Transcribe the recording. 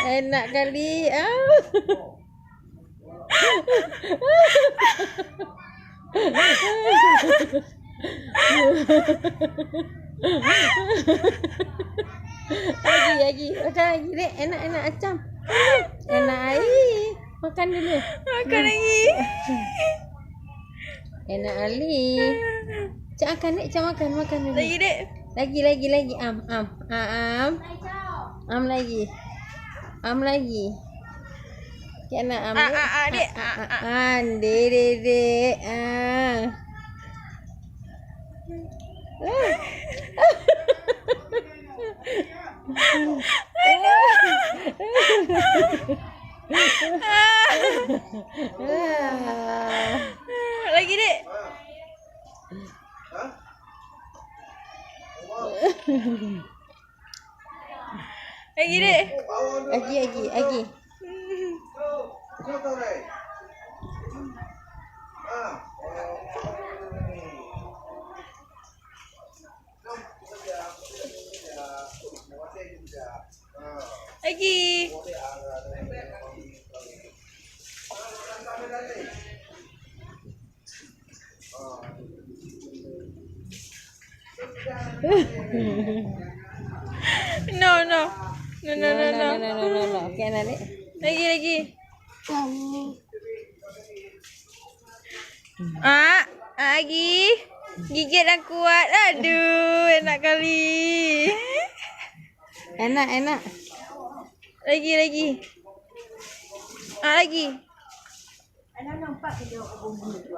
Enak kali. Lagi. Makan lagi, Dek. Enak acam. Enak air. Makan dulu. Makan lagi. Enak Ali. Cak makan, Dek. Cak makan dulu. Lagi, Dek. Lagi. Am lagi. Kena am. Dek. Dek. Lagi, Dek. Lagi, Dek. Lagi. Lagi. No. Okey, nak, Dek. Lagi. Lagi. Gigit dah kuat. Aduh, enak kali. Enak. Lagi. Lagi. Anak nampak dia buat bumbu tu.